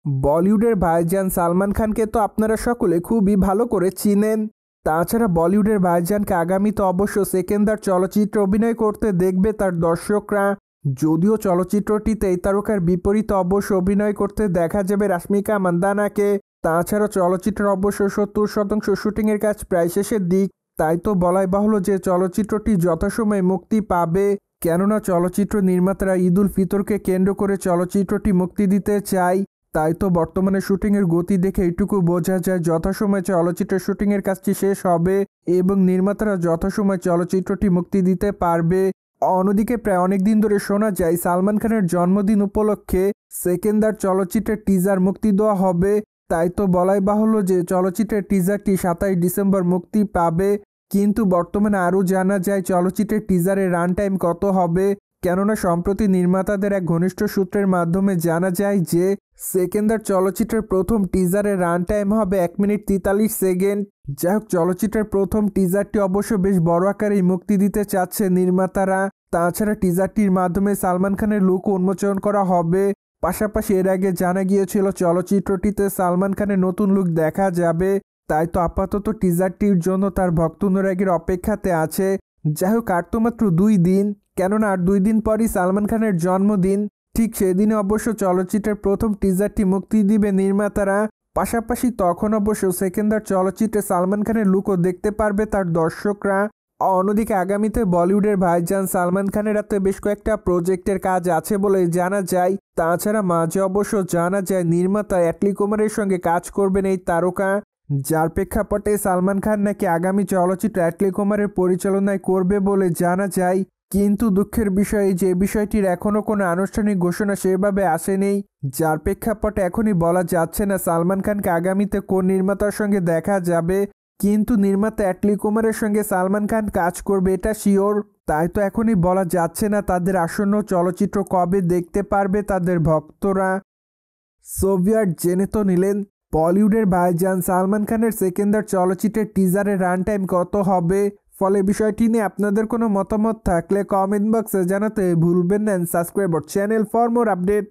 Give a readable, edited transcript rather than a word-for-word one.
বলিউডের ভাইজান সালমান খানকে তো আপনারা সকলে খুবই ভালো করে চিনেন। তাছাড়া বলিউডের ভাইজানকে আগামীতে অবশ্য সেকেন্দার চলচ্চিত্রে অভিনয় করতে দেখবে তার দর্শকরা। যদিও চলচ্চিত্রটিতে এই তারকার বিপরীতে অবশ্য অভিনয় করতে দেখা যাবে রাশ্মিকা মান্দানাকে। তাছাড়া চলচ্চিত্রের অবশ্য 70% শুটিংয়ের কাজ প্রায় শেষের দিক। তাই তো বলাই বাহুল্য যে চলচ্চিত্রটি যথাসময়ে মুক্তি পাবে, কেননা চলচ্চিত্র নির্মাতারা ঈদ উল ফিতরকে কেন্দ্র করে চলচ্চিত্রটি মুক্তি দিতে চায়। তাই তো বর্তমানে শুটিংয়ের গতি দেখে এইটুকু বোঝা যায় যথাসময়ে চলচ্চিত্রের শুটিংয়ের কাজটি শেষ হবে এবং নির্মাতারা যথাসময়ে চলচ্চিত্রটি মুক্তি দিতে পারবে। অন্যদিকে প্রায় অনেকদিন ধরে শোনা যায় সালমান খানের জন্মদিন উপলক্ষে সেকেন্দার চলচ্চিত্রের টিজার মুক্তি দেওয়া হবে। তাই তো বলাই বাহুল্য যে চলচ্চিত্রের টিজারটি 27 ডিসেম্বর মুক্তি পাবে। কিন্তু বর্তমানে আরও জানা যায় চলচ্চিত্রের টিজারের রান টাইম কত হবে, কেননা সম্প্রতি নির্মাতাদের এক ঘনিষ্ঠ সূত্রের মাধ্যমে জানা যায় যে সেকেন্দার চলচ্চিত্রের প্রথম টিজারের রান টাইম হবে 1 মিনিট 43 সেকেন্ড। যাই হোক, চলচ্চিত্রের প্রথম টিজারটি অবশ্য বেশ বড় আকারেই মুক্তি দিতে চাচ্ছে নির্মাতারা। তাছাড়া টিজারটির মাধ্যমে সালমান খানের লুক উন্মোচন করা হবে। পাশাপাশি এর আগে জানা গিয়েছিল চলচ্চিত্রটিতে সালমান খানের নতুন লুক দেখা যাবে। তাই তো আপাতত টিজারটির জন্য তার ভক্ত-অনুরাগীর অপেক্ষাতে আছে। যাই হোক, আর তো মাত্র 2 দিন, কেননা আর 2 দিন পরই সালমান খানের জন্মদিন। ঠিক সেদিনে অবশ্য চলচ্চিত্রের প্রথম টিজারটি মুক্তি দিবে নির্মাতারা। পাশাপাশি তখন অবশ্য সেকেন্দার চলচ্চিত্রে সালমান খানের লুকও দেখতে পারবে তার দর্শকরা। অন্যদিকে আগামীতে বলিউডের ভাইজান সালমান খানের হাতে বেশ কয়েকটা প্রজেক্টের কাজ আছে বলে জানা যায়। তাছাড়া মাঝে অবশ্য জানা যায় নির্মাতা অ্যাটলি কুমারের সঙ্গে কাজ করবেন এই তারকা, যার প্রেক্ষাপটে সালমান খান নাকি আগামী চলচ্চিত্র অ্যাটলি কুমারের পরিচালনায় করবে বলে জানা যায়। কিন্তু দুঃখের বিষয় যে বিষয়টির এখনও কোনো আনুষ্ঠানিক ঘোষণা সেভাবে আসেনি, যার প্রেক্ষাপটে এখনই বলা যাচ্ছে না সালমান খানকে আগামীতে কোন নির্মাতার সঙ্গে দেখা যাবে। কিন্তু নির্মাতা অ্যাটলি কুমারের সঙ্গে সালমান খান কাজ করবে এটা শিওর। তাই তো এখনই বলা যাচ্ছে না তাদের আসন্ন চলচ্চিত্র কবে দেখতে পারবে তাদের ভক্তরা। সোভিয়েট জেনে তো নিলেন বলিউডের ভাইজান সালমান খানের সেকেন্দার চলচ্চিত্রের টিজারের রান টাইম কত হবে। ফলে বিষয়টি নিয়ে আপনাদের কোনো মতামত থাকলে কমেন্ট বক্সে জানাতে ভুলবেন না। Subscribe our channel for more update.